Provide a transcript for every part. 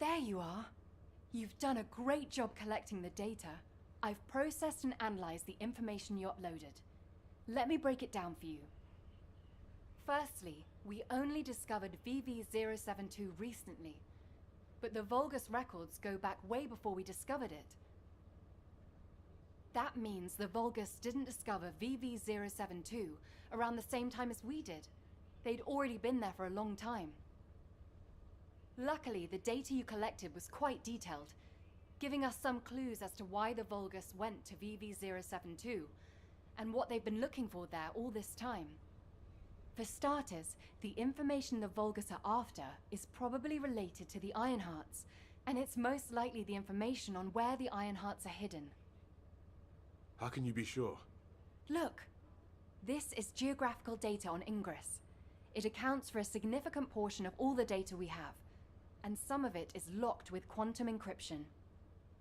There you are. You've done a great job collecting the data. I've processed and analyzed the information you uploaded. Let me break it down for you. Firstly, we only discovered VV072 recently, but the Vulgus records go back way before we discovered it. That means the Vulgus didn't discover VV072 around the same time as we did. They'd already been there for a long time. Luckily, the data you collected was quite detailed, giving us some clues as to why the Vulgus went to VV072 and what they've been looking for there all this time. For starters, the information the Vulgus are after is probably related to the Ironhearts, and it's most likely the information on where the Ironhearts are hidden. How can you be sure? Look, this is geographical data on Ingress. It accounts for a significant portion of all the data we have, and some of it is locked with quantum encryption.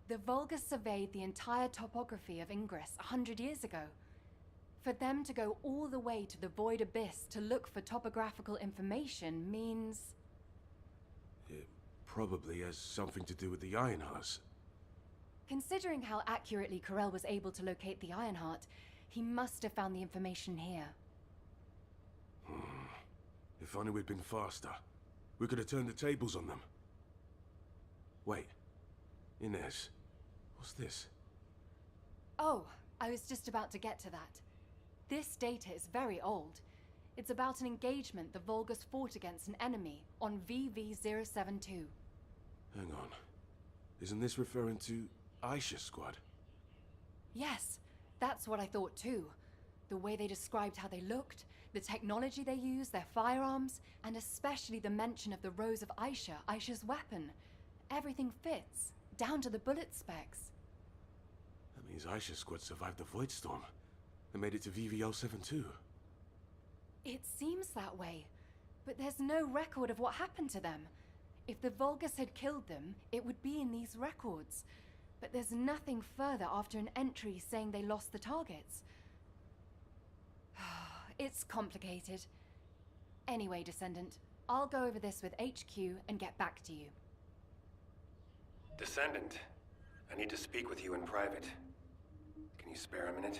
The Vulgus surveyed the entire topography of Ingress 100 years ago. For them to go all the way to the Void Abyss to look for topographical information means... It probably has something to do with the Ironhearts. Considering how accurately Corell was able to locate the Ironheart, he must have found the information here. If only we'd been faster. We could have turned the tables on them. Wait. Inez. What's this? Oh, I was just about to get to that. This data is very old. It's about an engagement the Vulgus fought against an enemy on VV072. Hang on. Isn't this referring to Aisha's squad? Yes, that's what I thought too. The way they described how they looked, the technology they used, their firearms, and especially the mention of the Rose of Aisha, Aisha's weapon. Everything fits, down to the bullet specs. That means Aisha's squad survived the Void Storm and made it to VV072. It seems that way, but there's no record of what happened to them. If the Vulgus had killed them, it would be in these records. But there's nothing further after an entry saying they lost the targets. It's complicated. Anyway, Descendant, I'll go over this with HQ and get back to you. Descendant, I need to speak with you in private. Can you spare a minute?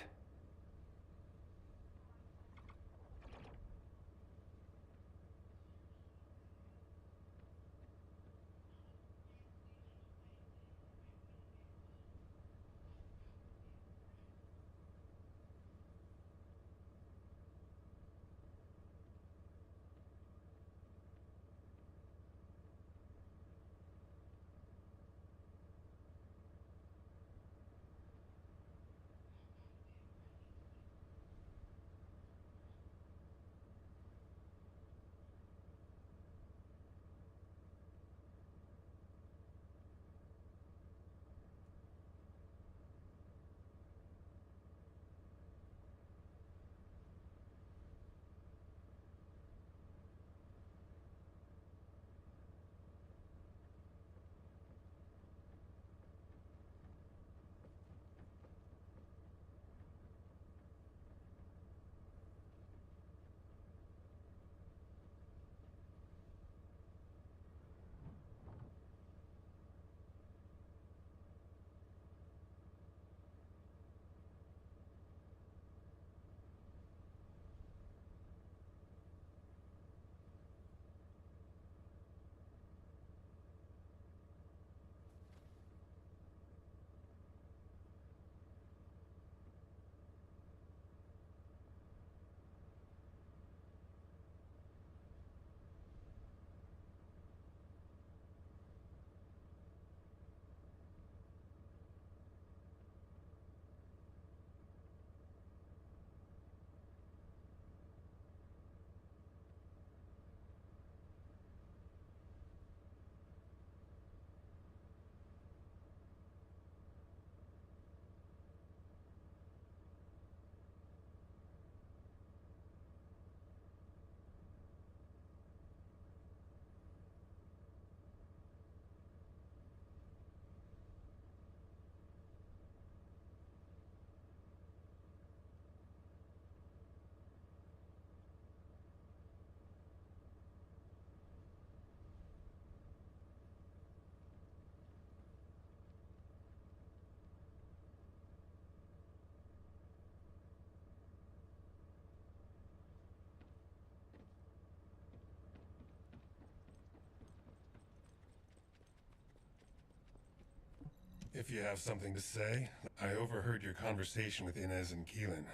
If you have something to say, I overheard your conversation with Inez and Keelan.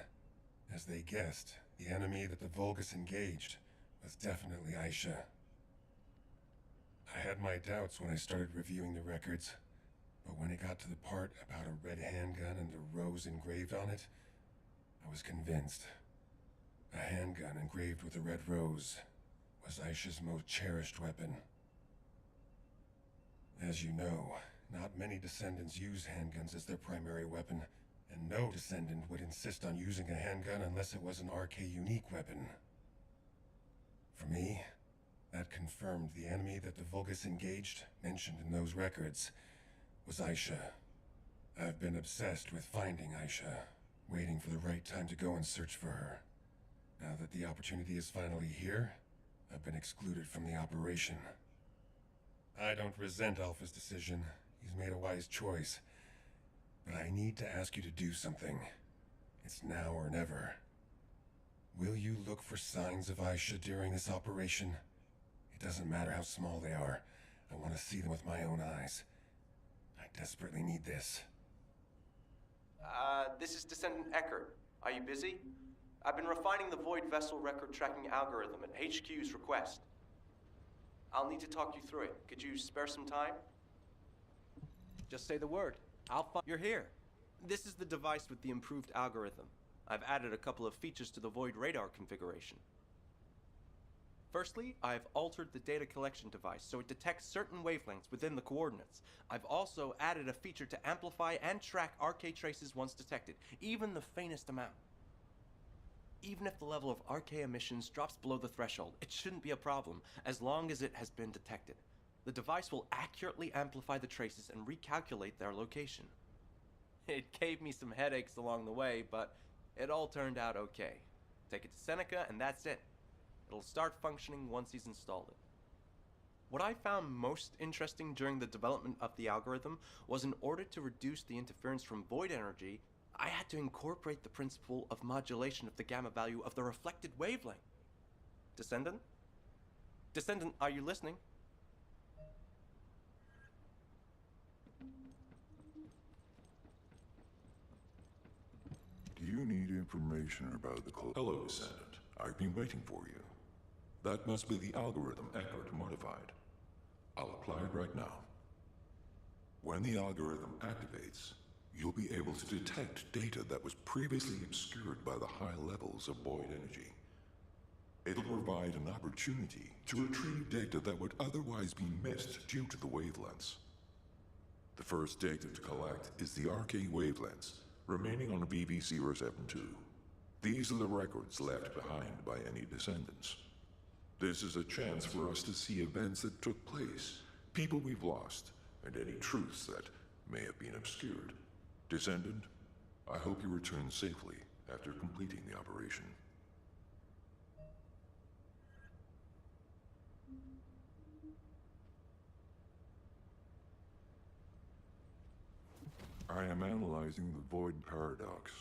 As they guessed, the enemy that the Vulgus engaged was definitely Aisha. I had my doubts when I started reviewing the records, but when it got to the part about a red handgun and a rose engraved on it, I was convinced. A handgun engraved with a red rose was Aisha's most cherished weapon. As you know, not many Descendants use handguns as their primary weapon, and no Descendant would insist on using a handgun unless it was an RK unique weapon. For me, that confirmed the enemy that the Vulgus engaged, mentioned in those records, was Aisha. I've been obsessed with finding Aisha, waiting for the right time to go and search for her. Now that the opportunity is finally here, I've been excluded from the operation. I don't resent Alpha's decision. He's made a wise choice. But I need to ask you to do something. It's now or never. Will you look for signs of Aisha during this operation? It doesn't matter how small they are. I want to see them with my own eyes. I desperately need this. This is Descendant Eckert. Are you busy? I've been refining the Void Vessel record tracking algorithm at HQ's request. I'll need to talk you through it. Could you spare some time? Just say the word. I'll find. You're here. This is the device with the improved algorithm. I've added a couple of features to the Void radar configuration. Firstly, I've altered the data collection device so it detects certain wavelengths within the coordinates. I've also added a feature to amplify and track RK traces once detected, even the faintest amount. Even if the level of RK emissions drops below the threshold, it shouldn't be a problem, as long as it has been detected. The device will accurately amplify the traces and recalculate their location. It gave me some headaches along the way, but it all turned out okay. Take it to Seneca, and that's it. It'll start functioning once he's installed it. What I found most interesting during the development of the algorithm was in order to reduce the interference from void energy, I had to incorporate the principle of modulation of the gamma value of the reflected wavelength. Descendant? Descendant, are you listening? Do you need information about the Hello, Descendant. I've been waiting for you. That must be the algorithm Eckert modified. I'll apply it right now. When the algorithm activates, you'll be able to detect data that was previously obscured by the high levels of void energy. It'll provide an opportunity to retrieve data that would otherwise be missed due to the wavelengths. The first data to collect is the RK wavelengths, remaining on BB-072. These are the records left behind by any Descendants. This is a chance for us to see events that took place, people we've lost, and any truths that may have been obscured. Descendant, I hope you return safely after completing the operation. I am analyzing the void paradox.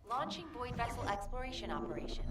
Launching Void Vessel Exploration Operation.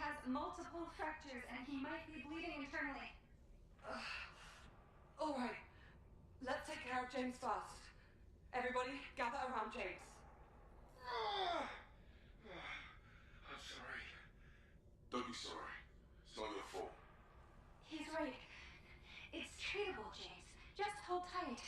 has multiple fractures and he might be bleeding internally. All right. Let's take care of James first. Everybody, gather around James. I'm sorry. Don't be sorry. It's not your fault. He's right. It's treatable, James. Just hold tight.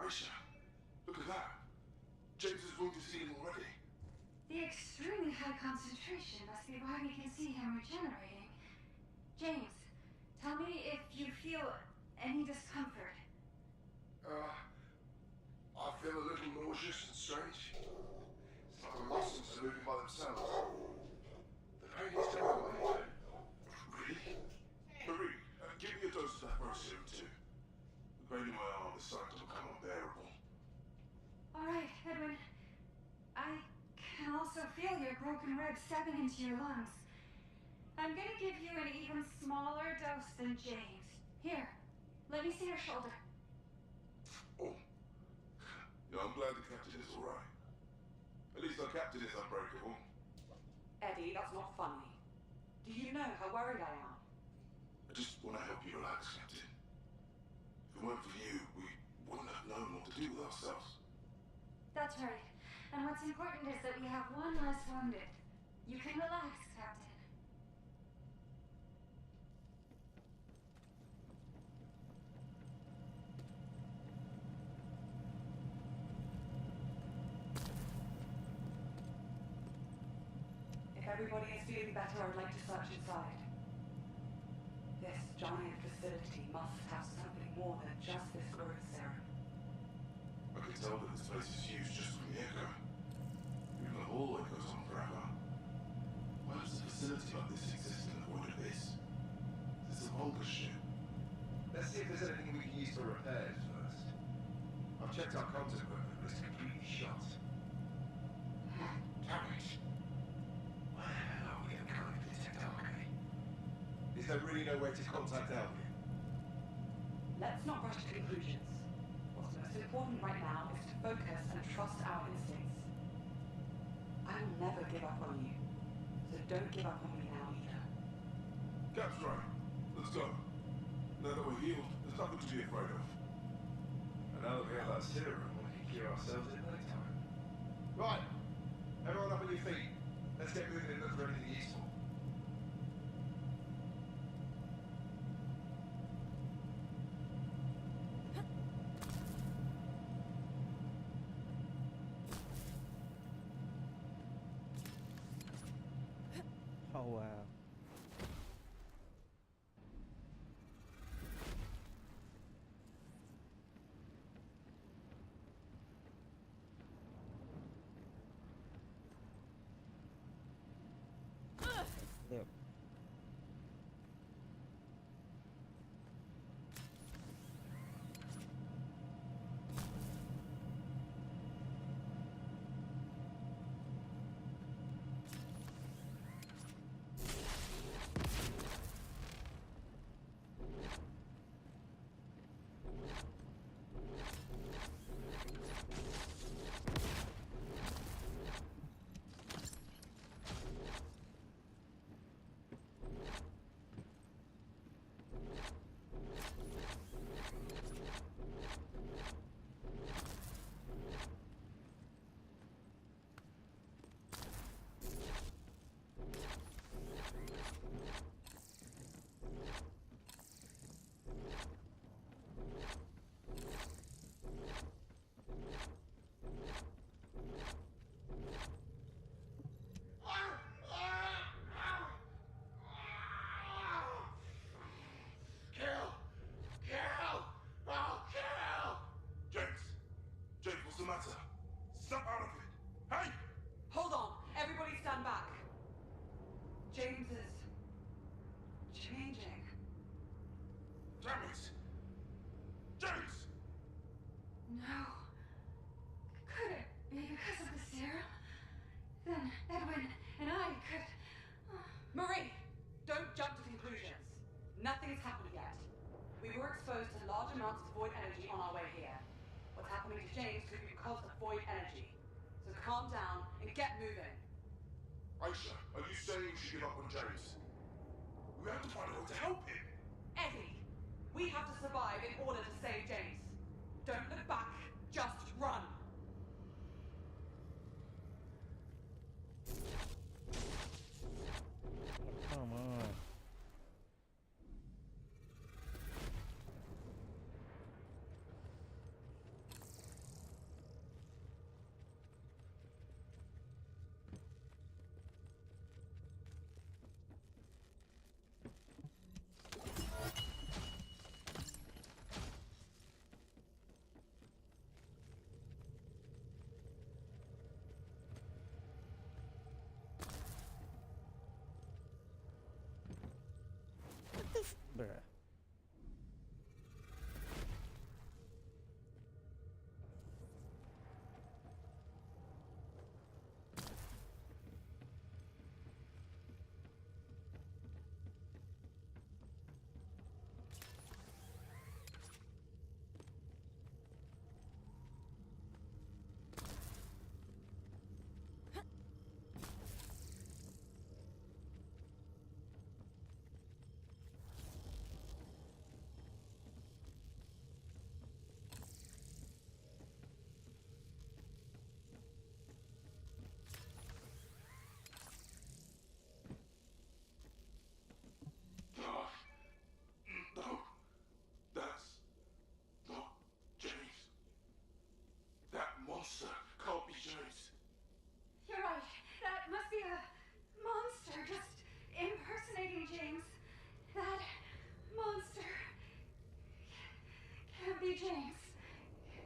Aisha, look at that. James is wounded healing already. The extremely high concentration must be why we can see him regenerating. James, tell me if you feel any discomfort. I feel a little nauseous and strange. It's like the muscles are moving by themselves. The pain is going away. Really? Marie, give me a dose of that serum too. The pain in my arm is starting to become unbearable. All right, Edwin. I can also feel your broken ribs stepping into your lungs. I'm gonna give you an even smaller dose than James. Here, let me see your shoulder. Oh. Yeah, I'm glad the captain is alright. At least our captain is unbreakable. Eddie, that's not funny. Do you know how worried I am? I just want to help you relax, Captain. If it weren't for you, we wouldn't have known what to do with ourselves. That's right. And what's important is that we have one less wounded. You can relax, Captain. If everybody is feeling better, I'd like to search inside. This giant facility must have something more than just this growth serum. I can tell that this place is used just from the echo. Even the hallway goes on forever. Why does a facility like this exist in the void abyss? This is a vulgar ship. Let's see if there's anything we can use for repairs first. I've checked our comms equipment, but it's completely shot. Damn it. Why the hell are we going to detect Arcade? Is there really no way to contact Albion? Let's not rush to conclusions. What's most important right now is to focus and trust our instincts. I will never give up on you, so don't give up on me now either. Cap's right. Let's go. Now that we're healed, there's nothing to be afraid of. And now that we have that serum, we can cure ourselves in no time. Right. Everyone up on your feet. Let's get moving and look for anything Oh wow. Flip. Kill! Kill! Oh, kill! James! James, what's the matter? Snap out of it! Hey! Hold on! Everybody stand back! James is changing. Damn it! James! No. Could it be because of the serum? Then Edwin and I could... Marie! Don't jump to conclusions. Nothing's happened yet. We were exposed to large amounts of void energy on our way here. What's happening to James could be because of void energy. So calm down and get moving. Aisha, are you saying we should give up on James? We have to find a way to help him! Eddie, we have to survive in order to save James. Don't look back, just run. Come on. Bruh. No, that's not James. That monster can't be James. You're right. That must be a monster just impersonating James. That monster can't be James.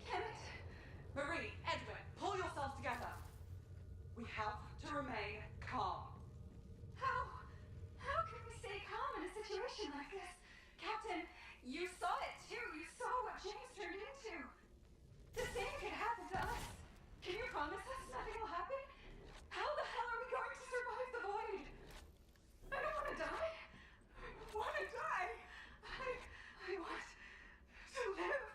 Can it? Marie, Edwin, pull yourselves together. We have to remain calm. How? How can we stay calm in a situation like this? Captain, you saw it too. You saw what James turned into. The same could happen to us. Can you promise us nothing will happen? How the hell are we going to survive the void? I don't want to die. I don't want to die. I want to live.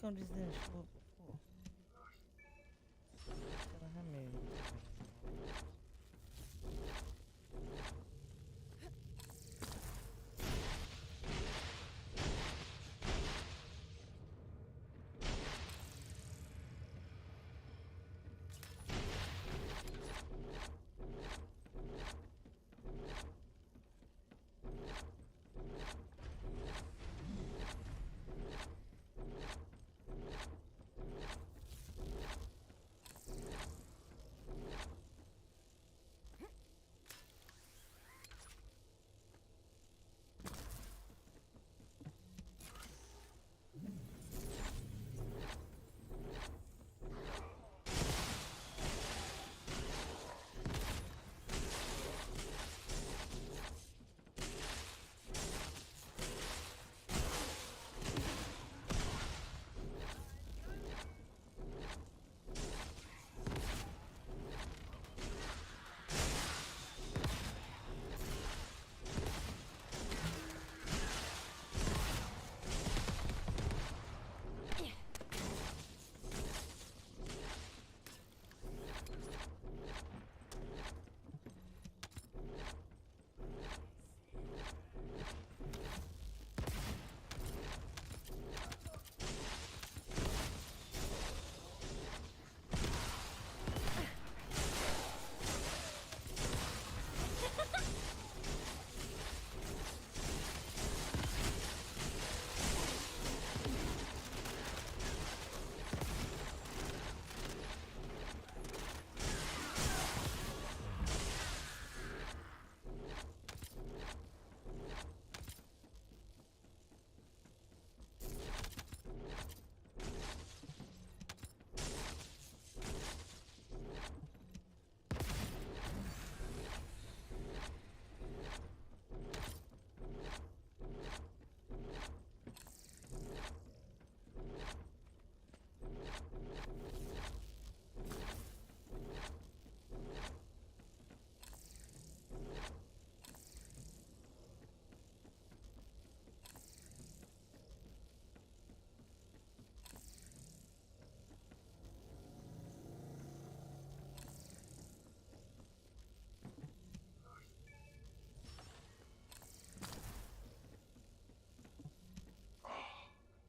come this didn't show up before? How many?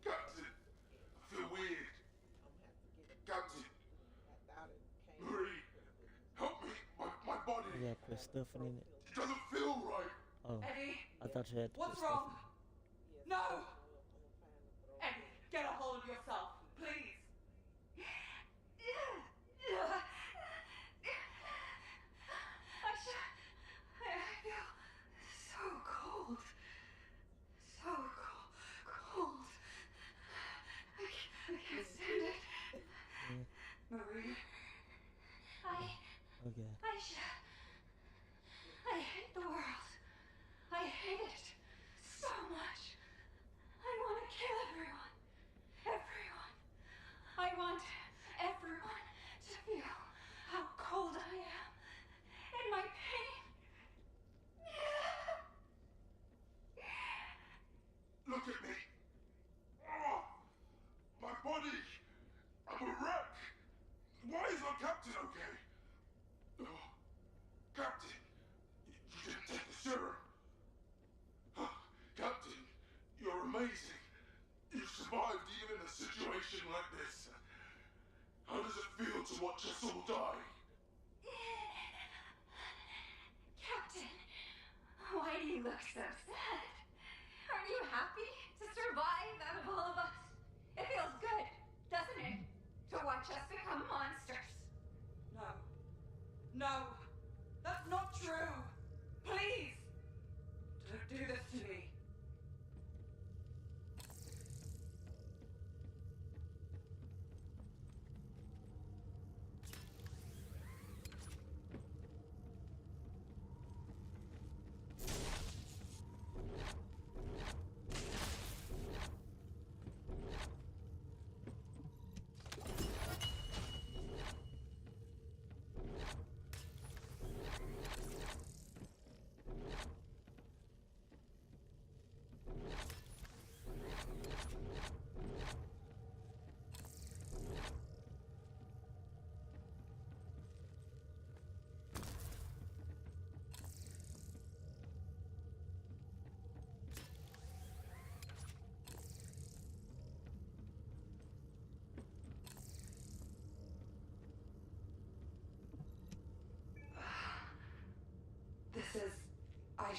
Captain, I feel weird. Captain, Marie, help me. My body. You gotta put stuff in it. It doesn't feel right. Oh, Eddie, I thought you had to put what's stuff wrong? in it. No! Eddie, get a hold of yourself, please. I feel so cold. So cold. I can't stand it. Yeah. Marie, Okay. I hate the world. I hate it so much. I want to kill everyone. Everyone. I want everyone to feel how cold I am and my pain. Look at me. Oh, my body. I'm a wreck. Why is our captain okay? Oh, Captain, you didn't take the serum. Oh, Captain, you're amazing. You survived even in a situation like this. How does it feel to watch us all die? Captain, why do you look so sad? Aren't you happy to survive out of all of us? It feels good, doesn't it? To watch us become monsters. No, that's not true. Please, don't do this to me.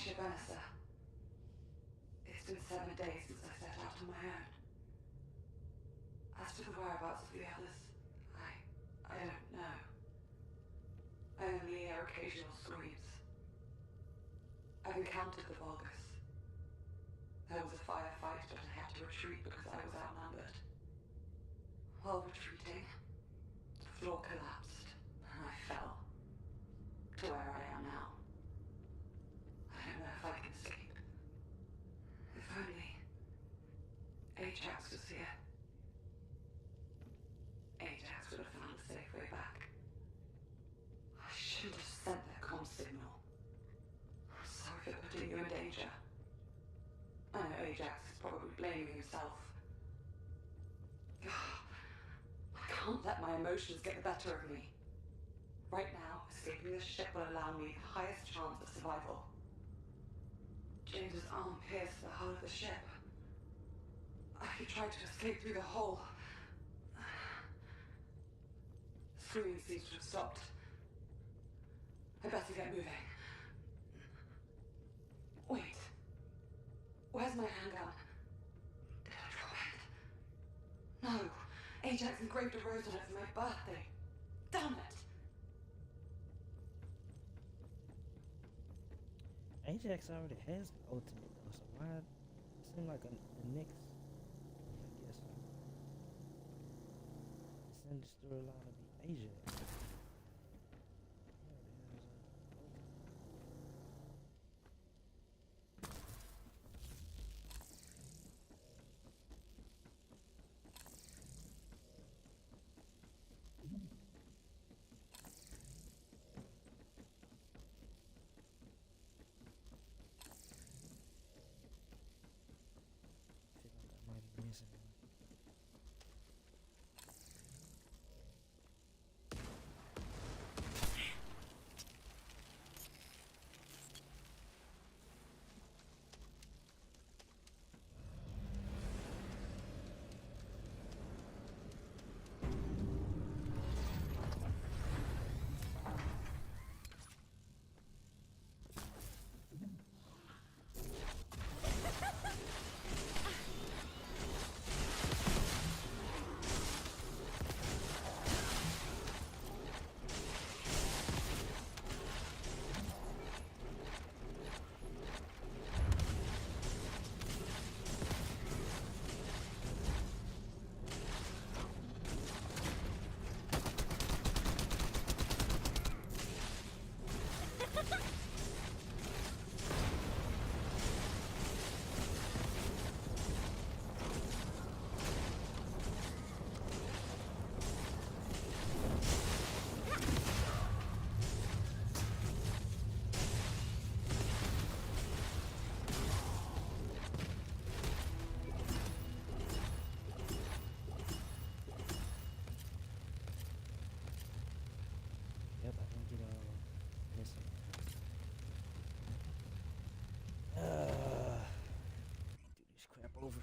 ship, Anissa. It's been 7 days since I set out on my own. As for the whereabouts of the others, I don't know. I only hear occasional screams. I've encountered the Vulgus. There was a firefight, but I had to retreat because I was outnumbered. While retreating, the floor collapsed, and I fell. To where I am now. I don't know if I can escape. If only Ajax was here. Ajax would have found a safe way back. I shouldn't have sent that comm signal. I'm sorry for putting you in danger. I know Ajax is probably blaming himself. I can't let my emotions get the better of me. Right now, escaping this ship will allow me the highest chance of survival. James's arm pierced the hull of the ship. I tried to escape through the hole. The screaming seems to have stopped. I better get moving. Wait. Where's my handgun? Did I drop it? No. Ajax engraved a rose on it for my birthday. Damn it! Ajax already has the ultimate though, so why it seem like the next, I guess, Descendant storyline to be Ajax. Feel like I might be missing one. Yep, I can get missing. Do this crap over.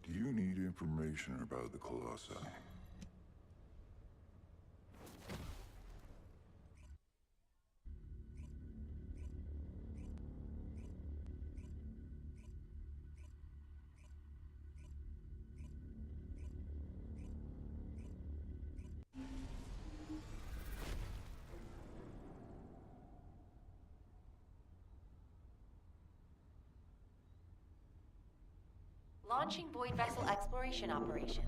Do you need information about the Colossi? Launching void vessel exploration operation.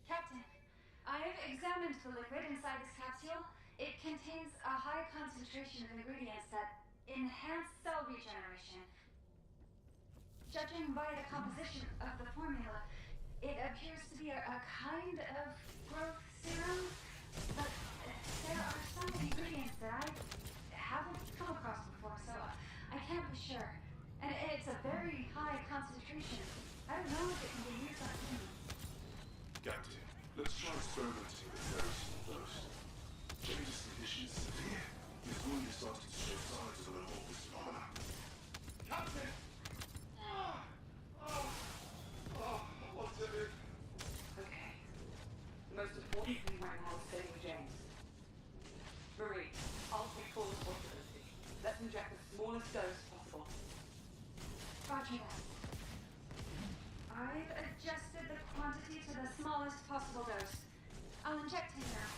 Captain, I've examined the liquid inside this capsule. It contains a high concentration of ingredients that enhance cell regeneration. Judging by the composition of the formula, it appears to be a kind of growth serum, but there are some ingredients that I haven't come across before, so I can't be sure. And it's a very high concentration. I don't know if it can be used on humans. Captain, let's try experimenting with kerosene first. James' condition is severe. His wound is starting to show signs of an awful phenomena. Captain! What's it? Okay. The most important thing right now is saving James. Marie, I'll take full responsibility. Let's inject the smallest dose possible. Roger that. I've adjusted the quantity to the smallest possible dose. I'll inject him now.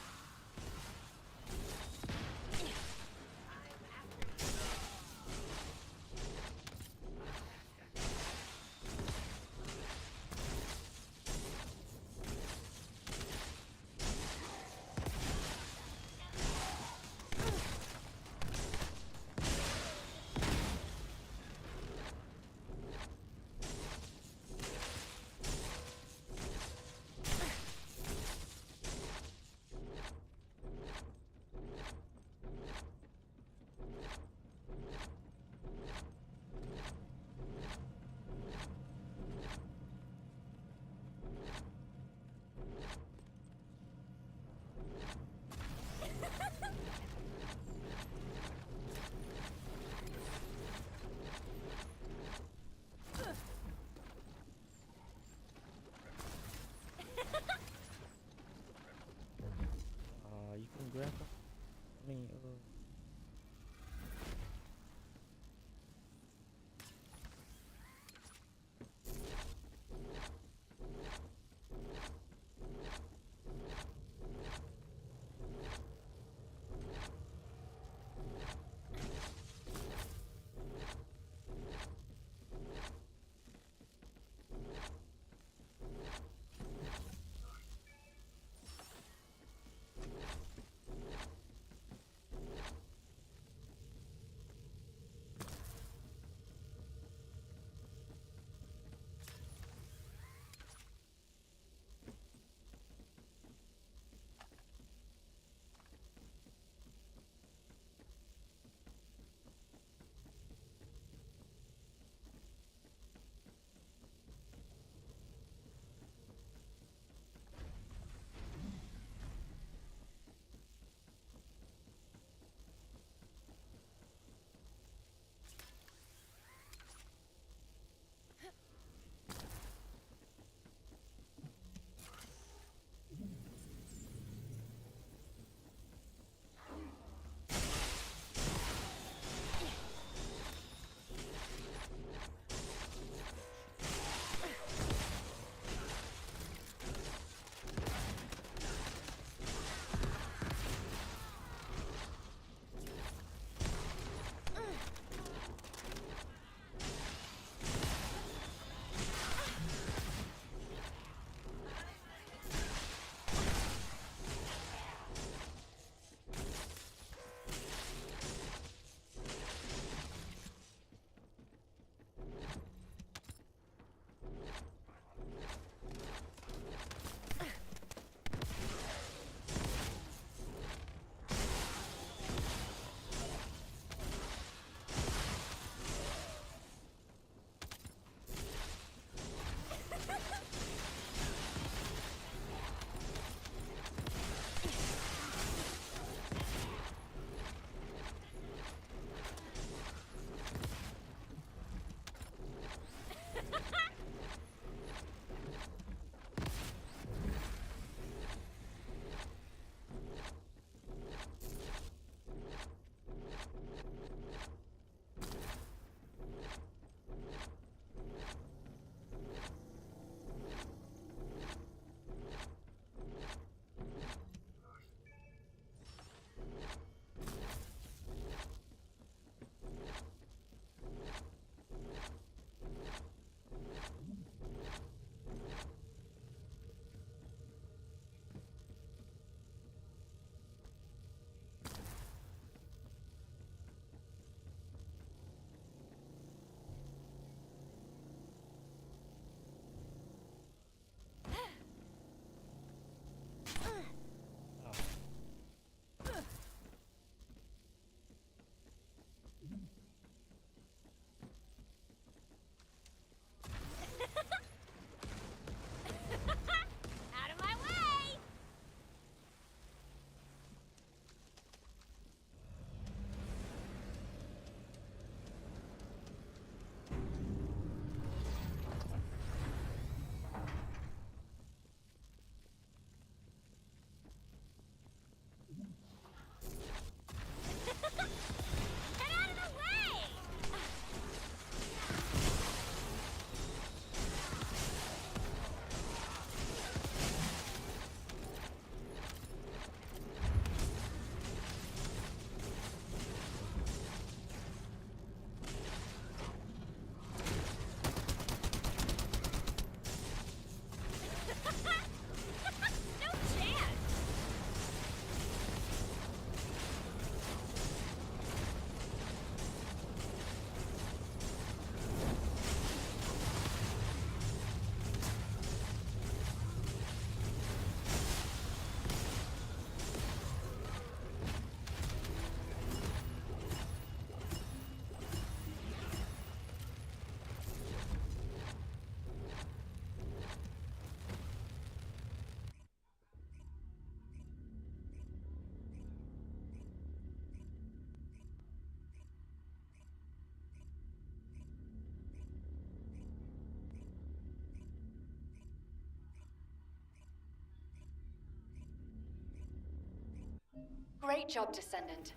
Great job, Descendant.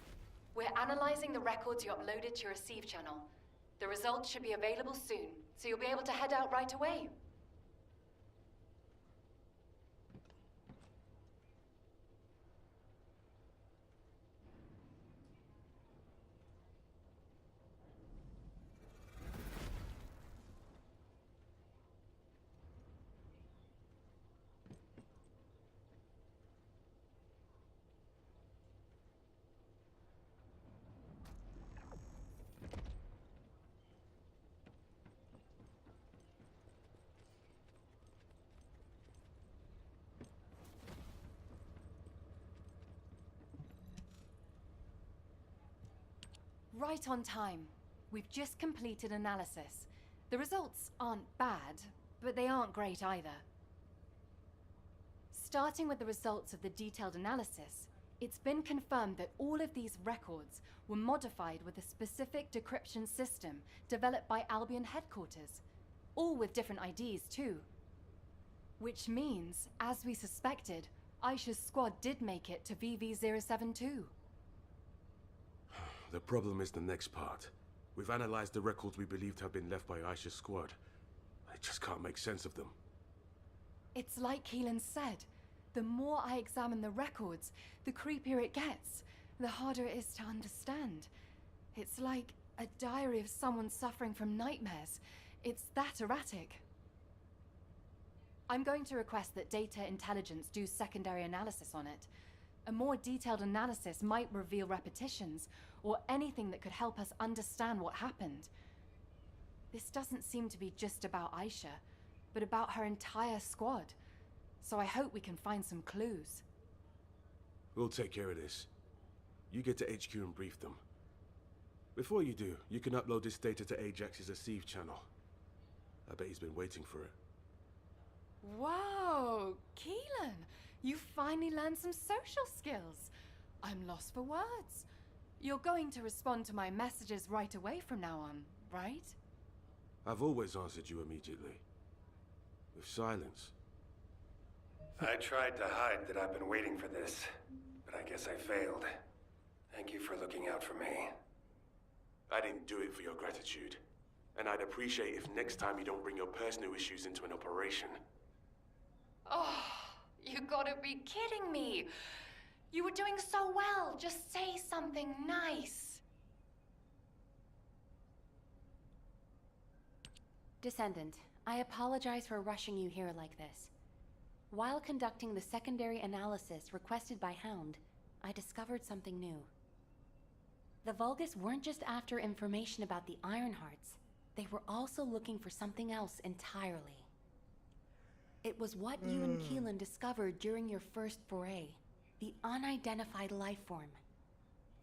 We're analyzing the records you uploaded to your receive channel. The results should be available soon, so you'll be able to head out right away. Right on time. We've just completed analysis. The results aren't bad, but they aren't great either. Starting with the results of the detailed analysis, it's been confirmed that all of these records were modified with a specific decryption system developed by Albion headquarters, all with different IDs too. Which means, as we suspected, Aisha's squad did make it to VV-072. The problem is the next part. We've analyzed the records we believe to have been left by Aisha's squad. I just can't make sense of them. It's like Keelan said. The more I examine the records, the creepier it gets, the harder it is to understand. It's like a diary of someone suffering from nightmares. It's that erratic. I'm going to request that Data Intelligence do secondary analysis on it. A more detailed analysis might reveal repetitions, or anything that could help us understand what happened. This doesn't seem to be just about Aisha, but about her entire squad. So I hope we can find some clues. We'll take care of this. You get to HQ and brief them. Before you do, you can upload this data to Ajax's receive channel. I bet he's been waiting for it. Whoa, Keelan! You finally learned some social skills. I'm lost for words. You're going to respond to my messages right away from now on, right? I've always answered you immediately. With silence. I tried to hide that I've been waiting for this, but I guess I failed. Thank you for looking out for me. I didn't do it for your gratitude. And I'd appreciate if next time you don't bring your personal issues into an operation. Oh, you gotta be kidding me. You were doing so well. Just say something nice. Descendant, I apologize for rushing you here like this. While conducting the secondary analysis requested by Hound, I discovered something new. The Vulgus weren't just after information about the Ironhearts, they were also looking for something else entirely. It was what you and Keelan discovered during your first foray, the unidentified lifeform.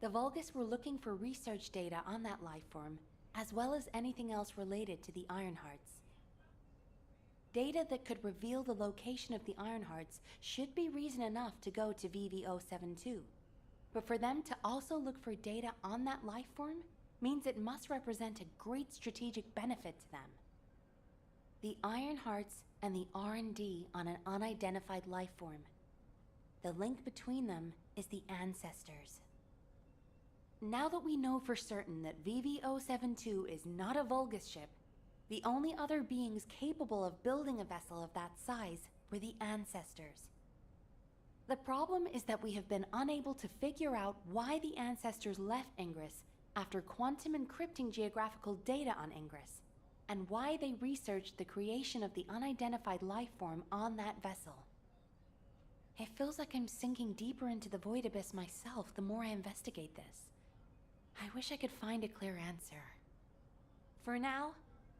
The Vulgus were looking for research data on that lifeform, as well as anything else related to the Ironhearts. Data that could reveal the location of the Ironhearts should be reason enough to go to VV-072. But for them to also look for data on that lifeform means it must represent a great strategic benefit to them. The Ironhearts and the R&D on an unidentified lifeform. The link between them is the Ancestors. Now that we know for certain that VV-072 is not a Vulgus ship, the only other beings capable of building a vessel of that size were the Ancestors. The problem is that we have been unable to figure out why the Ancestors left Ingress after quantum encrypting geographical data on Ingress, and why they researched the creation of the unidentified lifeform on that vessel. It feels like I'm sinking deeper into the void abyss myself the more I investigate this. I wish I could find a clear answer. For now,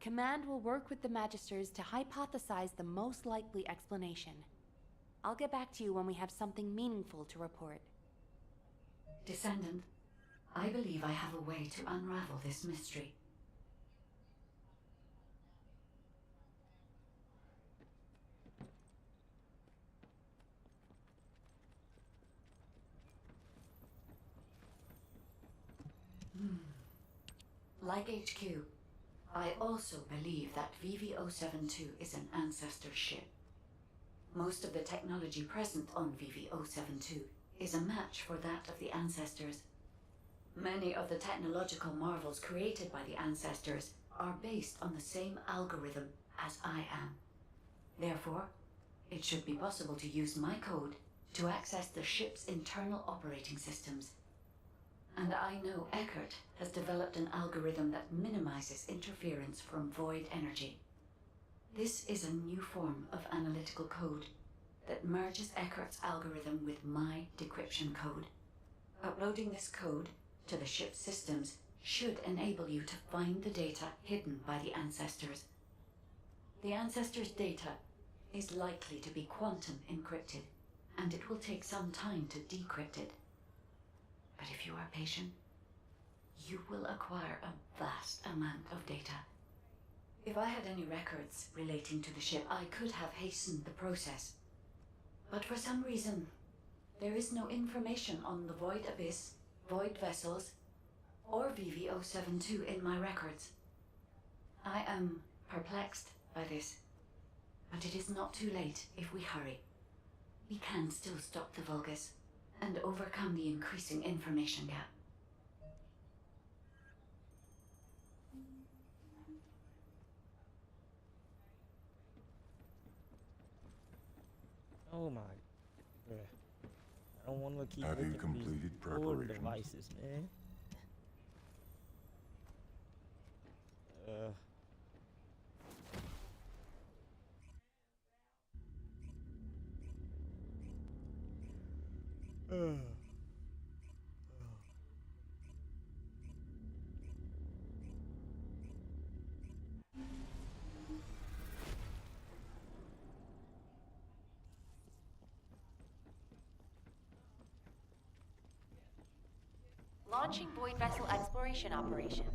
Command will work with the Magisters to hypothesize the most likely explanation. I'll get back to you when we have something meaningful to report. Descendant, I believe I have a way to unravel this mystery. Like HQ, I also believe that VV-072 is an ancestor ship. Most of the technology present on VV-072 is a match for that of the ancestors. Many of the technological marvels created by the ancestors are based on the same algorithm as I am. Therefore, it should be possible to use my code to access the ship's internal operating systems. And I know Eckert has developed an algorithm that minimizes interference from void energy. This is a new form of analytical code that merges Eckert's algorithm with my decryption code. Uploading this code to the ship's systems should enable you to find the data hidden by the ancestors. The ancestors' data is likely to be quantum encrypted, and it will take some time to decrypt it. But if you are patient, you will acquire a vast amount of data. If I had any records relating to the ship, I could have hastened the process. But for some reason, there is no information on the Void Abyss, Void Vessels, or VV-072 in my records. I am perplexed by this, but it is not too late if we hurry. We can still stop the Vulgus and overcome the increasing information gap. Oh my, bruh. I don't want to keep Have you looking at completed these old preparation? devices, man. Launching Void Vessel Exploration Operation.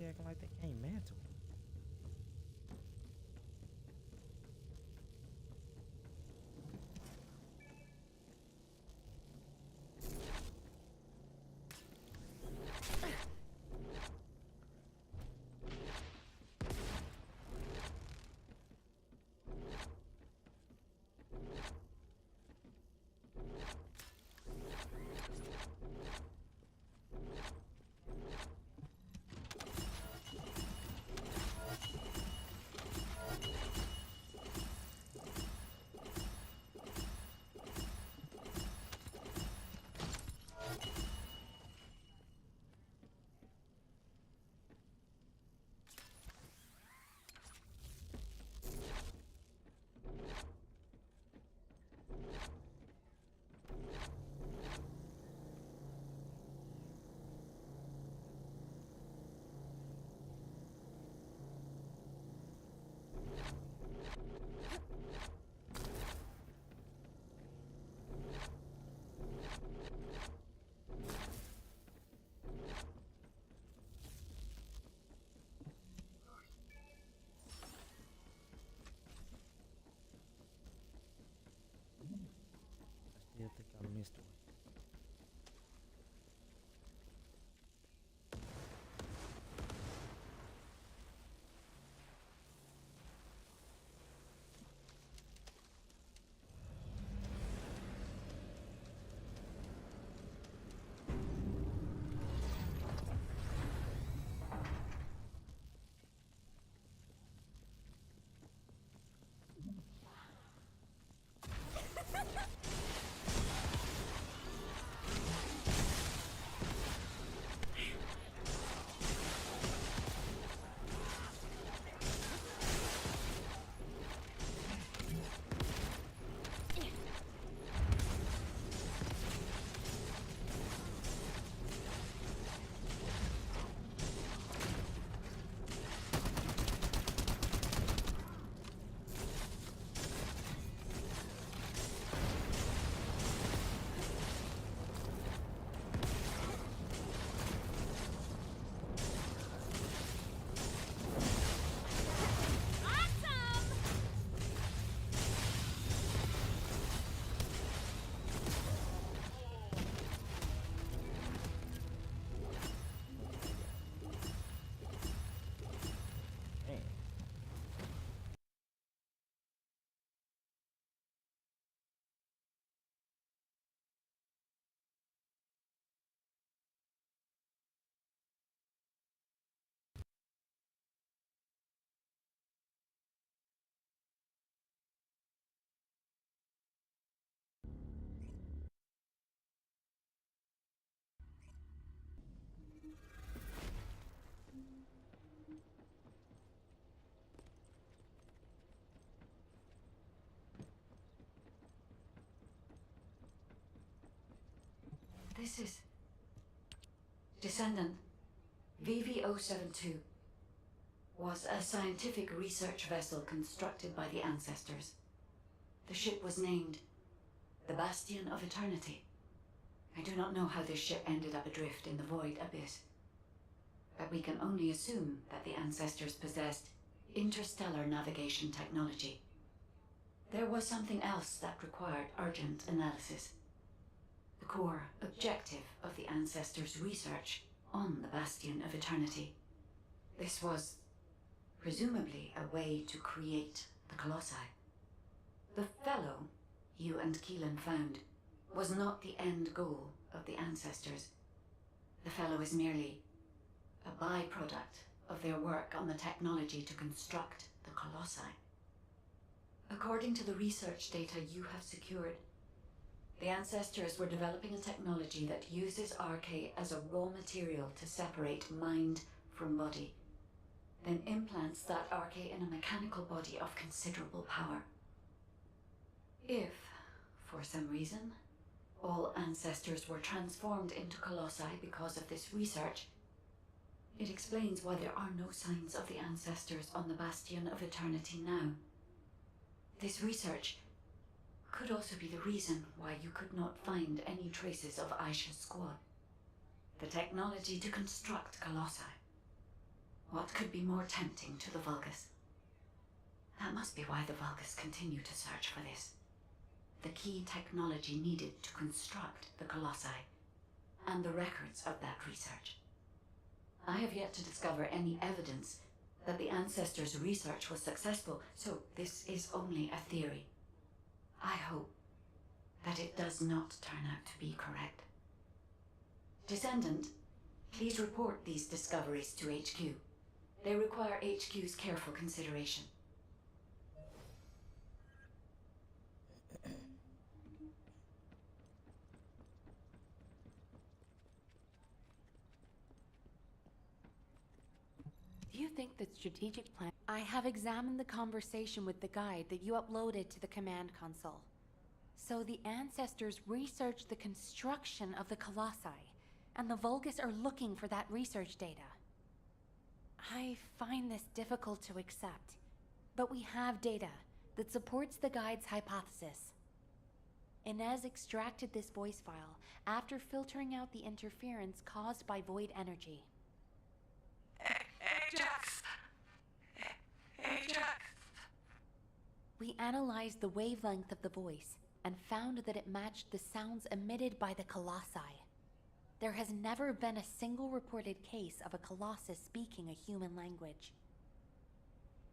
they acting like they can't mantle? I still think I missed one. Man. This is Descendant VV072 was a scientific research vessel constructed by the ancestors. The ship was named the Bastion of Eternity. I do not know how this ship ended up adrift in the void abyss, but we can only assume that the ancestors possessed interstellar navigation technology. There was something else that required urgent analysis. The core objective of the ancestors' research on the Bastion of Eternity. This was presumably a way to create the Colossi. The fellow you and Keelan found was not the end goal of the ancestors. The fellow is merely a byproduct of their work on the technology to construct the Colossi. According to the research data you have secured, the ancestors were developing a technology that uses RK as a raw material to separate mind from body, then implants that RK in a mechanical body of considerable power. If, for some reason, all ancestors were transformed into Colossi because of this research, it explains why there are no signs of the ancestors on the Bastion of Eternity now. This research could also be the reason why you could not find any traces of Aisha's squad. The technology to construct Colossi. What could be more tempting to the Vulgus? That must be why the Vulgus continue to search for this. The key technology needed to construct the Colossi, and the records of that research. I have yet to discover any evidence that the ancestors' research was successful, so this is only a theory. I hope that it does not turn out to be correct. Descendant, please report these discoveries to HQ. They require HQ's careful consideration. Do you think that strategic plan... I have examined the conversation with the guide that you uploaded to the command console. So the ancestors researched the construction of the Colossi, and the Vulgus are looking for that research data. I find this difficult to accept, but we have data that supports the guide's hypothesis. Inez extracted this voice file after filtering out the interference caused by void energy. Ajax! Ajax! We analyzed the wavelength of the voice and found that it matched the sounds emitted by the Colossi. There has never been a single reported case of a Colossus speaking a human language.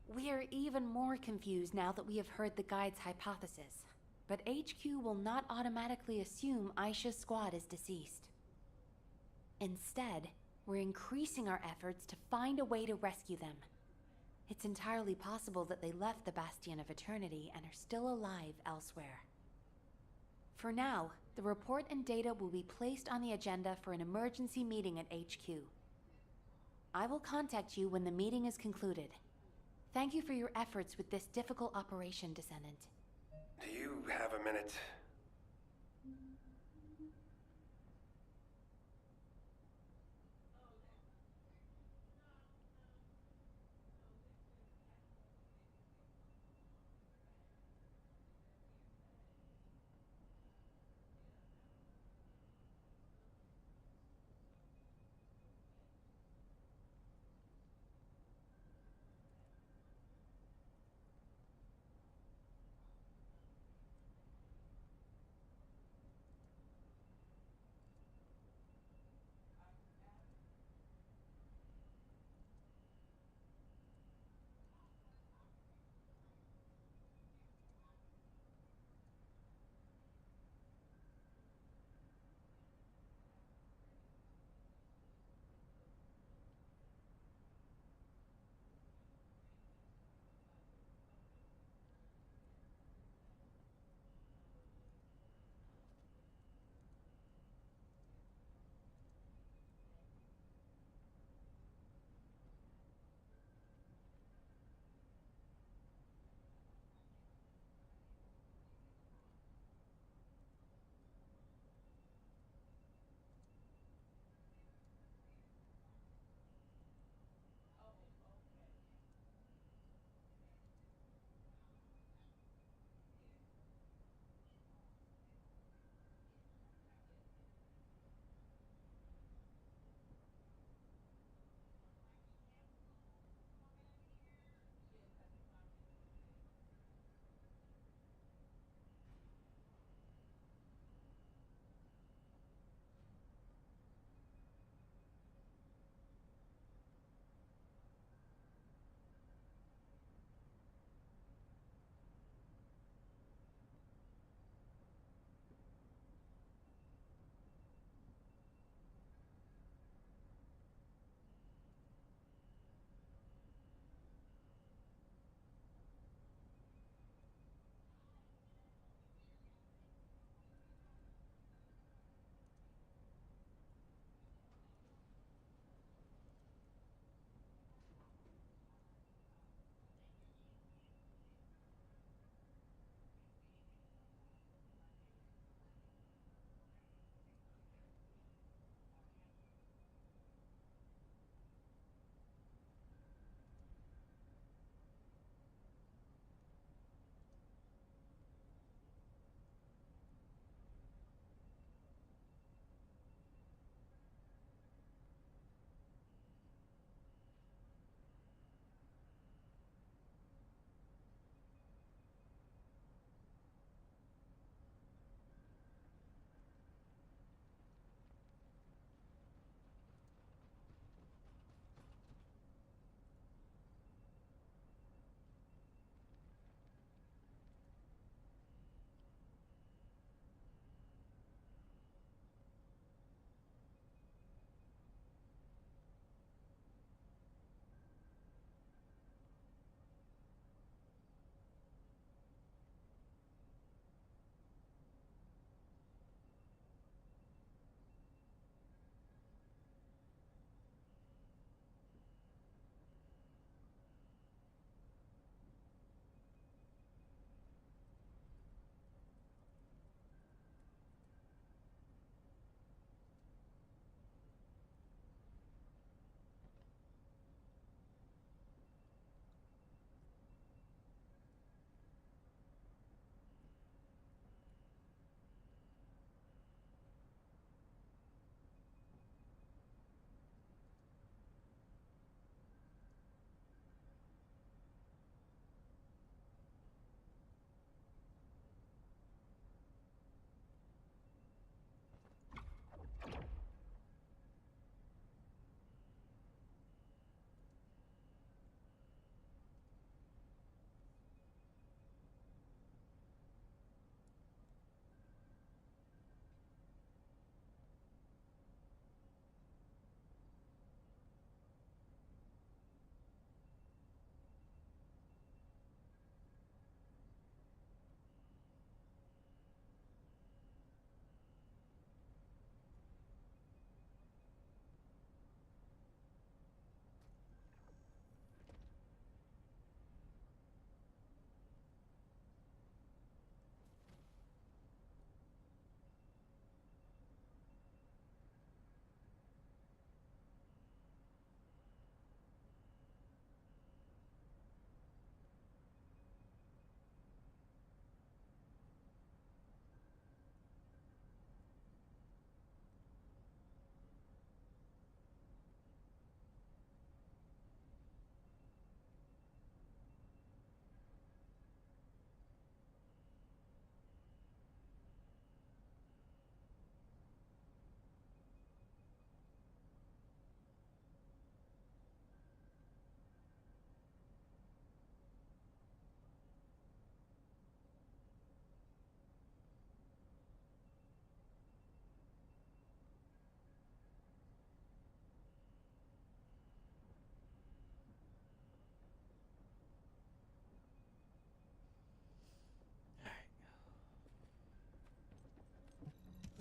We are even more confused now that we have heard the guide's hypothesis, but HQ will not automatically assume Aisha's squad is deceased. Instead, we're increasing our efforts to find a way to rescue them. It's entirely possible that they left the Bastion of Eternity and are still alive elsewhere. For now, the report and data will be placed on the agenda for an emergency meeting at HQ. I will contact you when the meeting is concluded. Thank you for your efforts with this difficult operation, Descendant. Do you have a minute?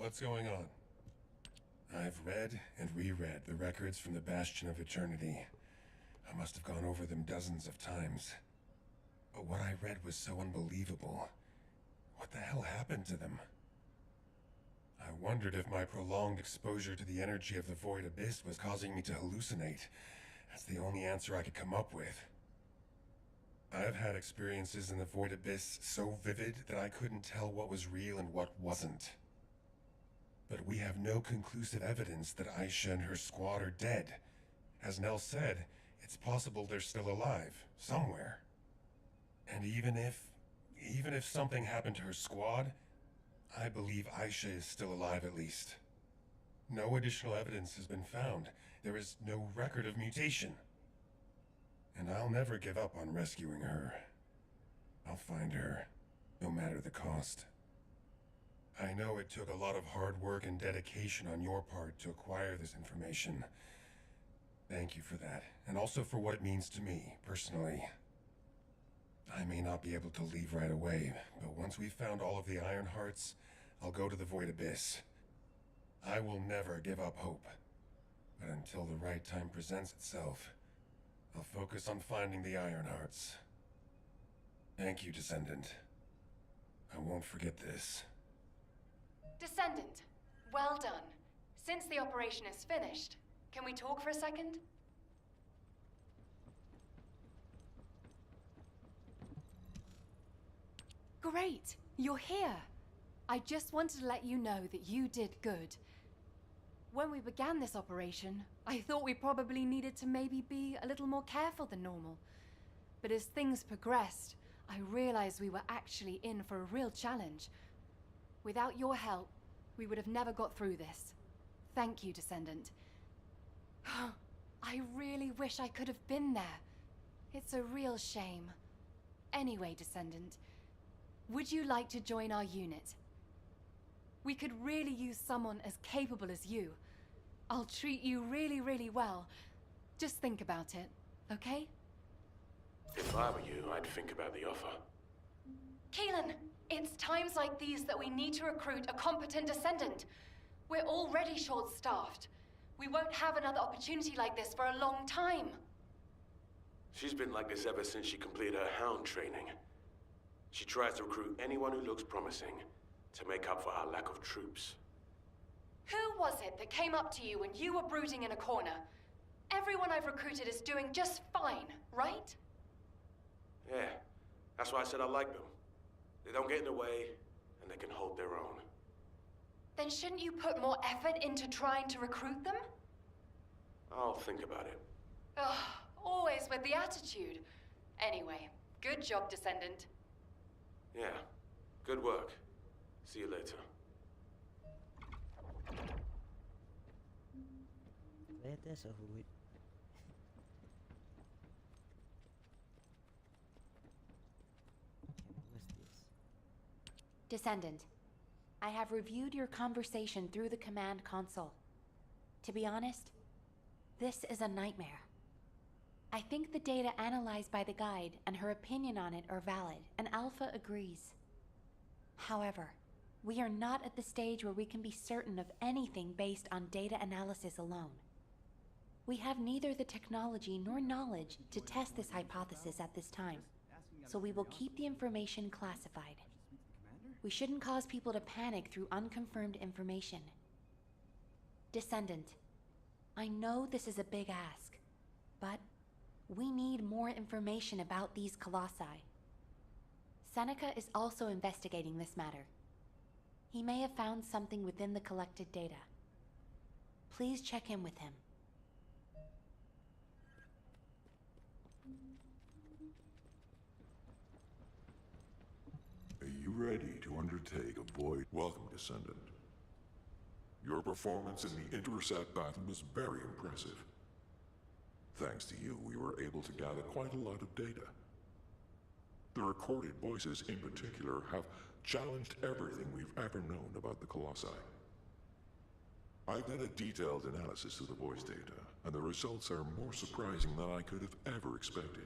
What's going on? I've read and reread the records from the Bastion of Eternity. I must have gone over them dozens of times. But what I read was so unbelievable. What the hell happened to them? I wondered if my prolonged exposure to the energy of the Void Abyss was causing me to hallucinate. That's the only answer I could come up with. I've had experiences in the Void Abyss so vivid that I couldn't tell what was real and what wasn't. But we have no conclusive evidence that Aisha and her squad are dead. As Nell said, it's possible they're still alive, somewhere. And even if something happened to her squad, I believe Aisha is still alive at least. No additional evidence has been found. There is no record of mutation. And I'll never give up on rescuing her. I'll find her, no matter the cost. I know it took a lot of hard work and dedication on your part to acquire this information. Thank you for that, and also for what it means to me, personally. I may not be able to leave right away, but once we've found all of the Iron Hearts, I'll go to the Void Abyss. I will never give up hope. But until the right time presents itself, I'll focus on finding the Iron Hearts. Thank you, Descendant. I won't forget this. Descendant, well done. Since the operation is finished, can we talk for a second? Great, you're here. I just wanted to let you know that you did good. When we began this operation, I thought we probably needed to maybe be a little more careful than normal. But as things progressed, I realized we were actually in for a real challenge. Without your help, we would have never got through this. Thank you, Descendant. I really wish I could have been there. It's a real shame. Anyway, Descendant, would you like to join our unit? We could really use someone as capable as you. I'll treat you really, really well. Just think about it, okay? If I were you, I'd think about the offer. Keelan, it's times like these that we need to recruit a competent Descendant. We're already short-staffed. We won't have another opportunity like this for a long time. She's been like this ever since she completed her Hound training. She tries to recruit anyone who looks promising to make up for our lack of troops. Who was it that came up to you when you were brooding in a corner? Everyone I've recruited is doing just fine, right? Yeah, that's why I said I like them. They don't get in the way, and they can hold their own. Then shouldn't you put more effort into trying to recruit them? I'll think about it. Ugh, always with the attitude. Anyway, good job, Descendant. Yeah, good work. See you later. Glad that's over with. Okay, what's this? Descendant, I have reviewed your conversation through the command console. To be honest, this is a nightmare. I think the data analyzed by the guide and her opinion on it are valid, and Alpha agrees. However, we are not at the stage where we can be certain of anything based on data analysis alone. We have neither the technology nor knowledge to test this hypothesis at this time, so we will keep the information classified. We shouldn't cause people to panic through unconfirmed information. Descendant, I know this is a big ask, but we need more information about these colossi. Seneca is also investigating this matter. He may have found something within the collected data. Please check in with him. Are you ready to undertake a void? Welcome, Descendant. Your performance in the Intercept battle was very impressive. Thanks to you, we were able to gather quite a lot of data. The recorded voices in particular have challenged everything we've ever known about the Colossi. I've done a detailed analysis of the voice data, and the results are more surprising than I could have ever expected.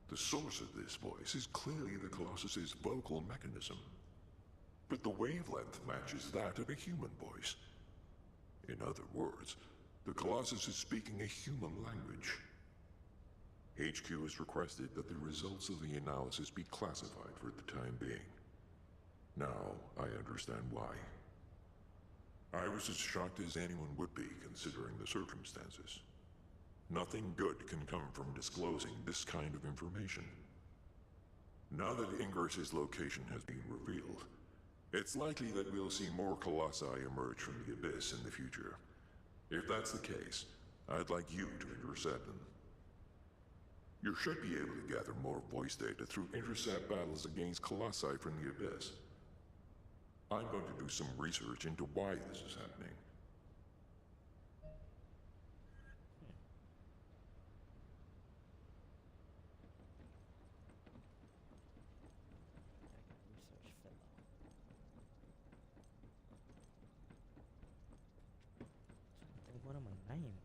The source of this voice is clearly the Colossus's vocal mechanism. but the wavelength matches that of a human voice. In other words, the Colossus is speaking a human language. HQ has requested that the results of the analysis be classified for the time being. Now, I understand why. I was as shocked as anyone would be, considering the circumstances. Nothing good can come from disclosing this kind of information. Now that Ingress's location has been revealed, it's likely that we'll see more Colossi emerge from the Abyss in the future. If that's the case, I'd like you to intercept them. You should be able to gather more voice data through intercept battles against Colossi from the Abyss. I'm going to do some research into why this is happening. Research fellow. Think what am I name?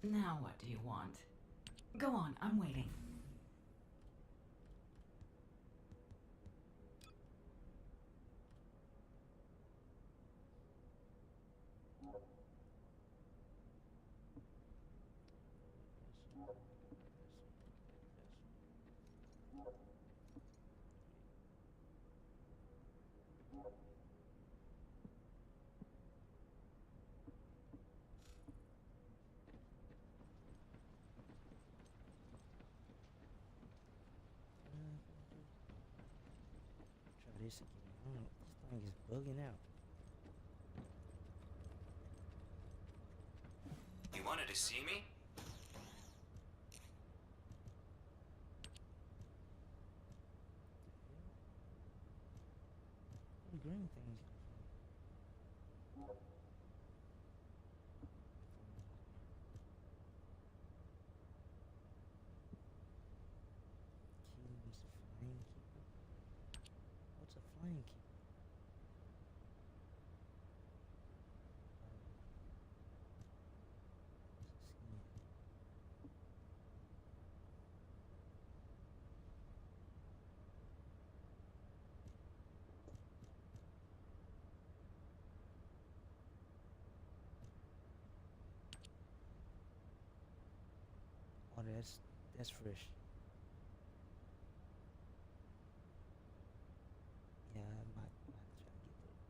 Now what do you want? Go on, I'm waiting. Try this again. I don't know. This thing is bugging out. You wanted to see me? The green things. Keys, flame keeper. What's a flame keeper? Oh, that's fresh. Yeah, I might try to get that.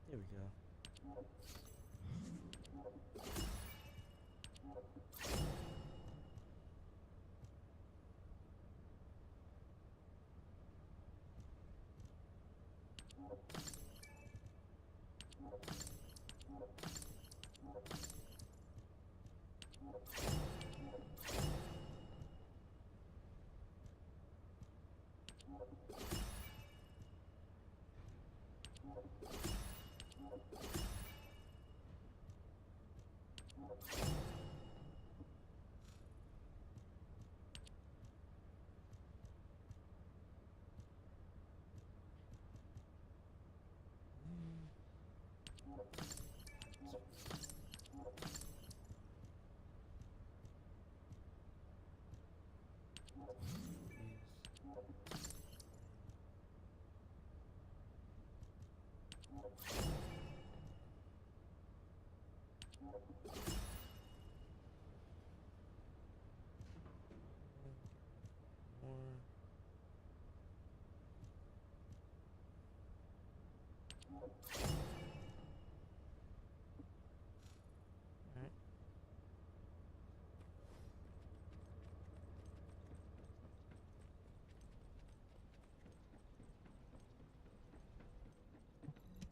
There we go. More. Alright.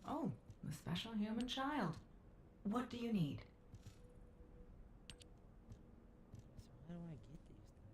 Oh, the special human child. What do you need? So how do I get these things?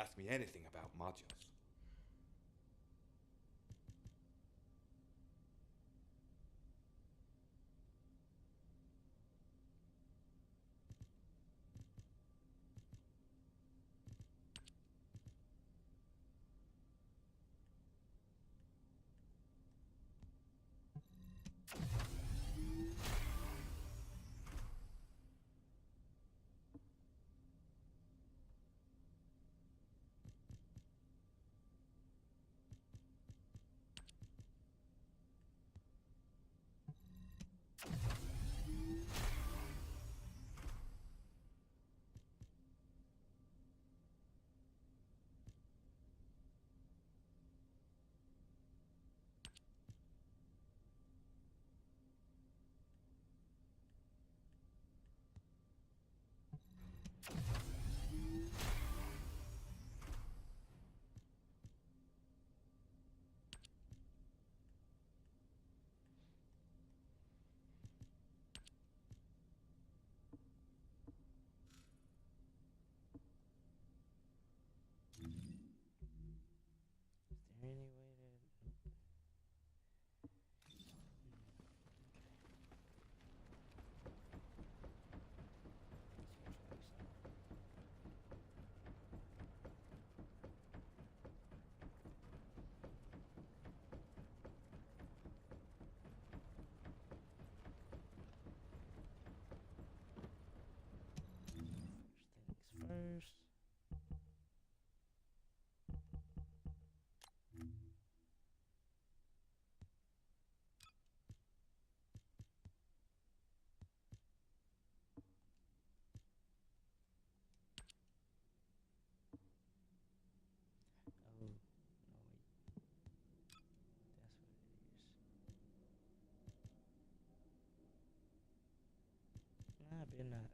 ask me anything about modules. Is there any way to... First things first. Oh, no, wait. That's what it is. Nah, I better not.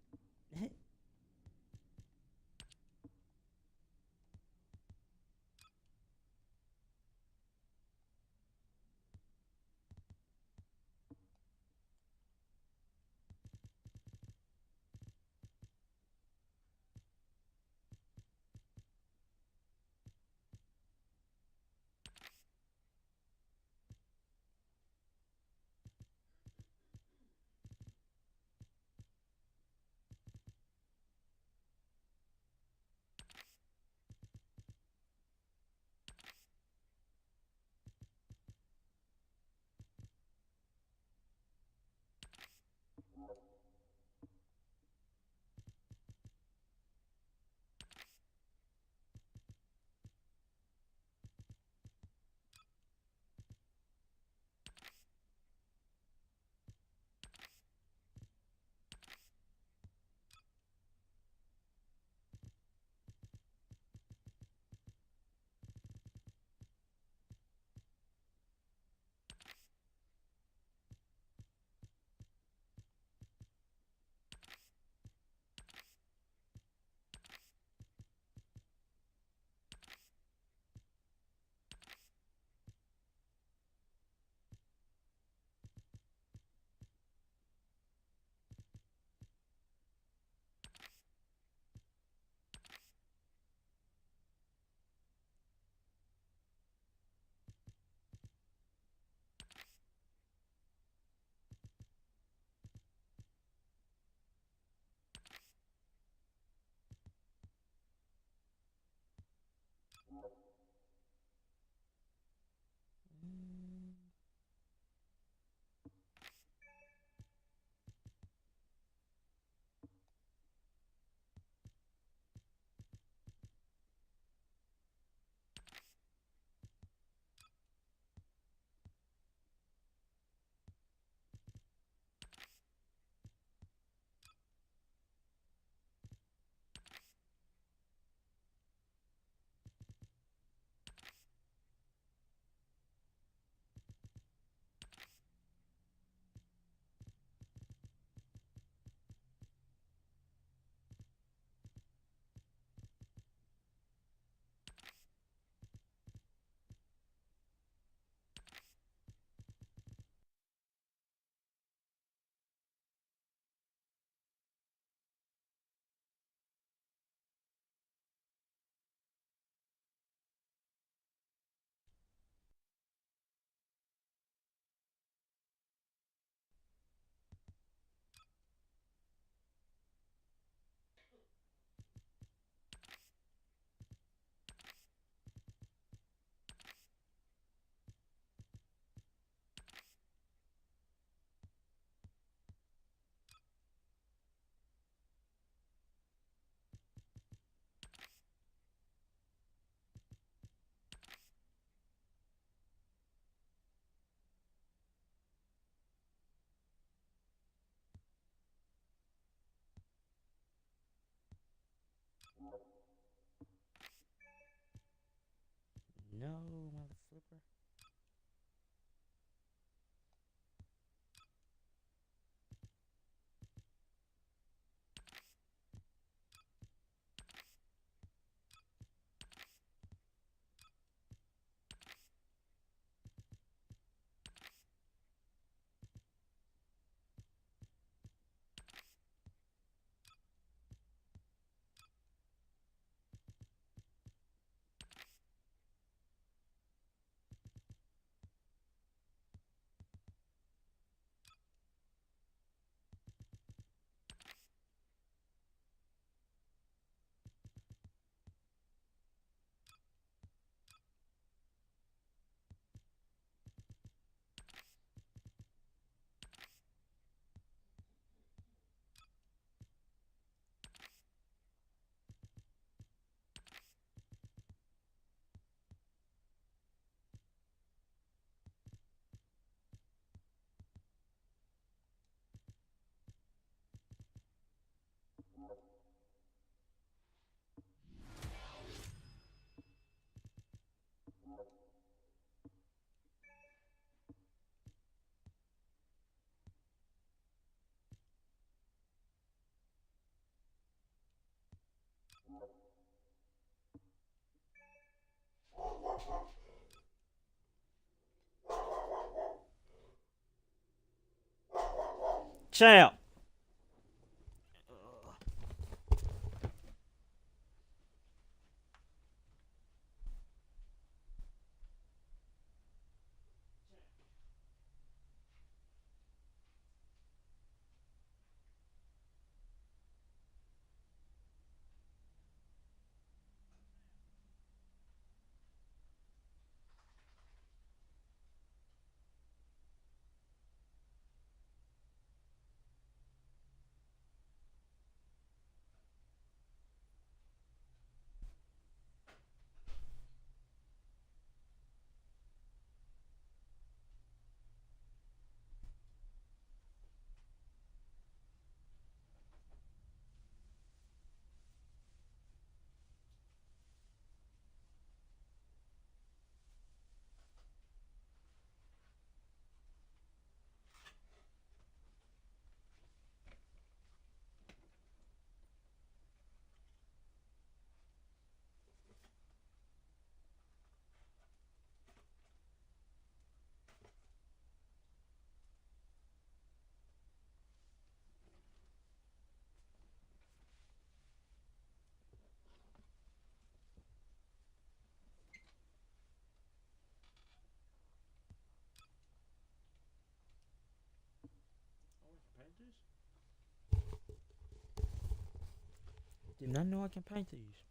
No, mother flipper. Champ. Did not know I can paint these.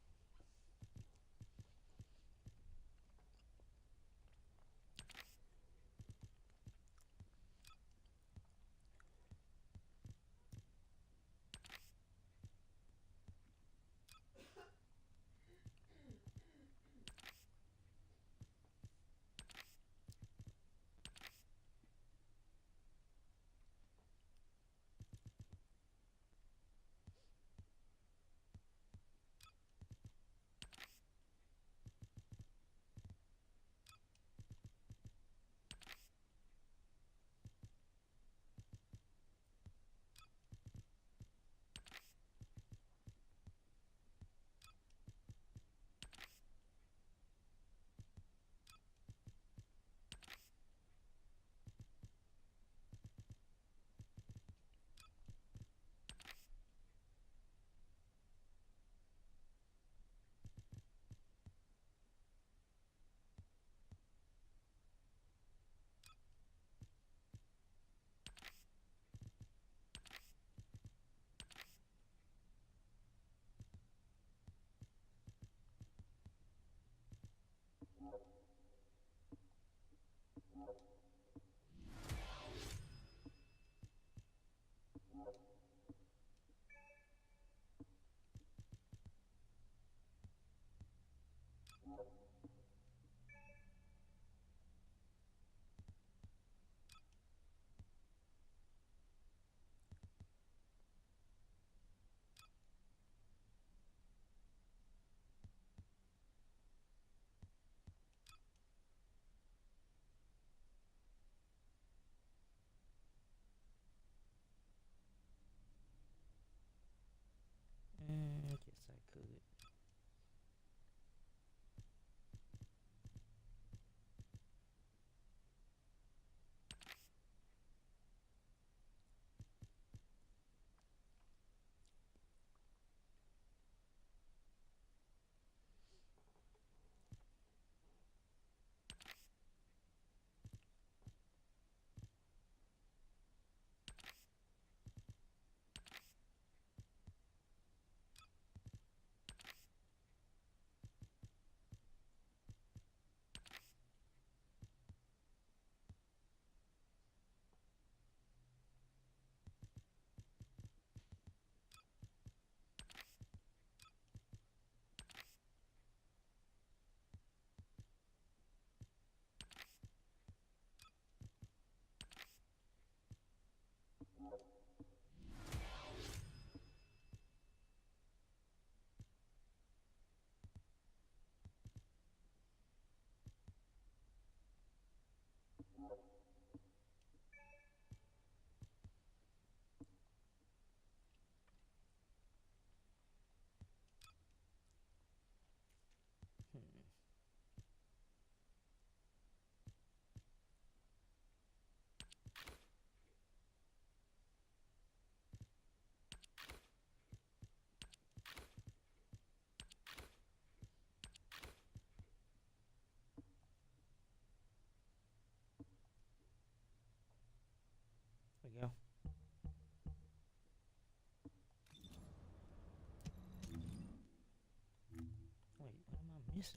missing?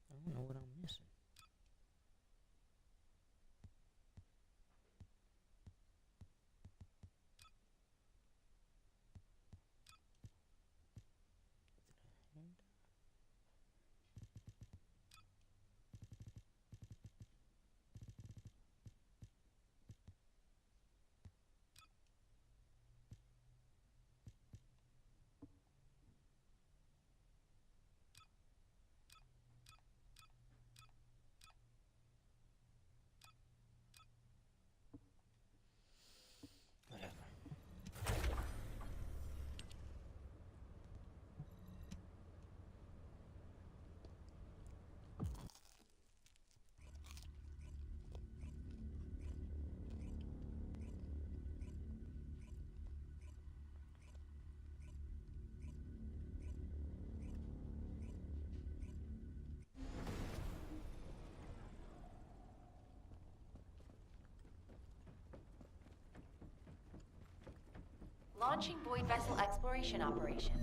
I don't know what I'm missing. And whatever. Launching Void Vessel Exploration Operation.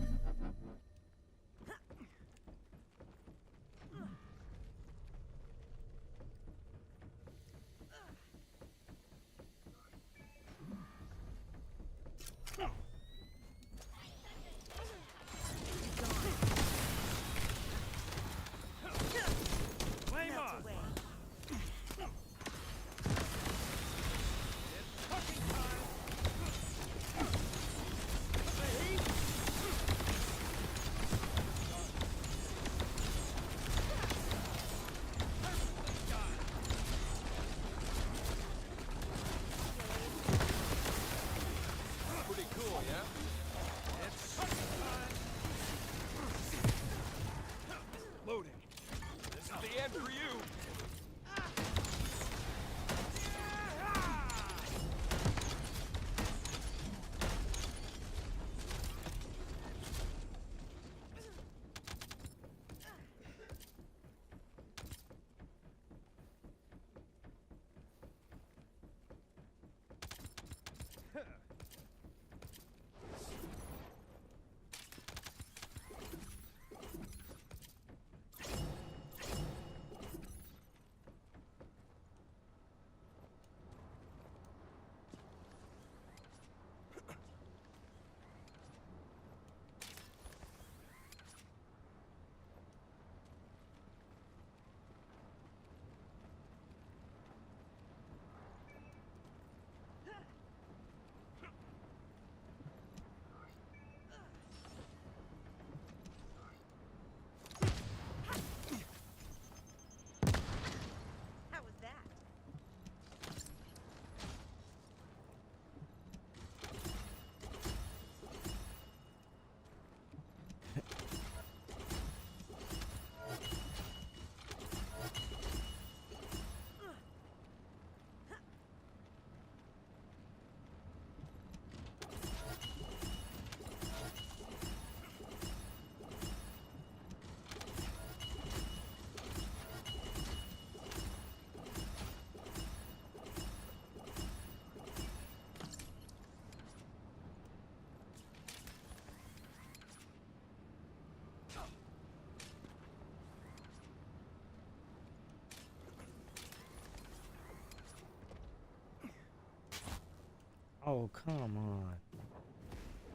Oh, come on.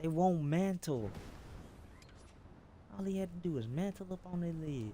They won't mantle. All he had to do was mantle up on their ledge.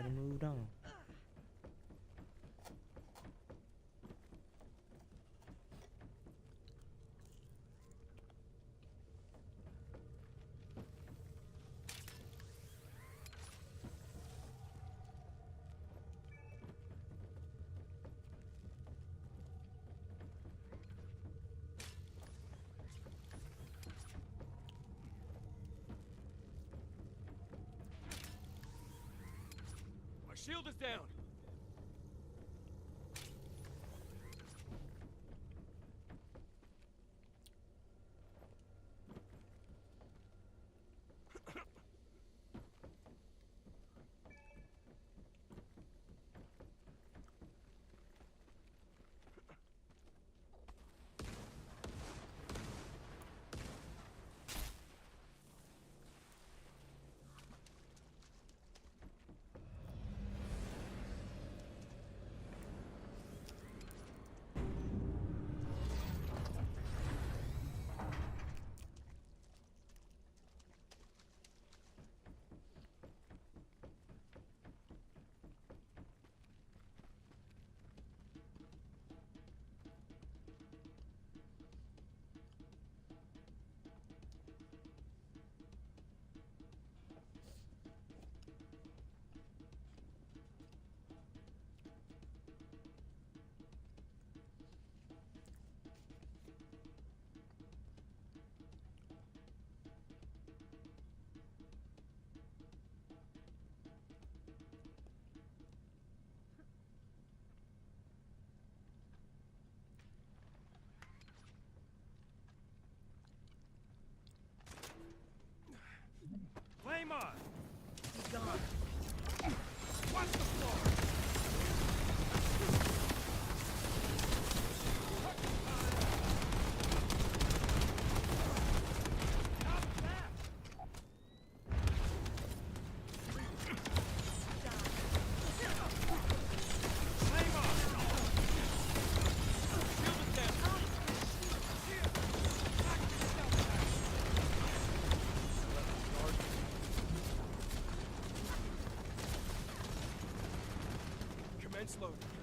have moved on. My shield is down. Flame on! He's gone. Watch the floor! Commence loading.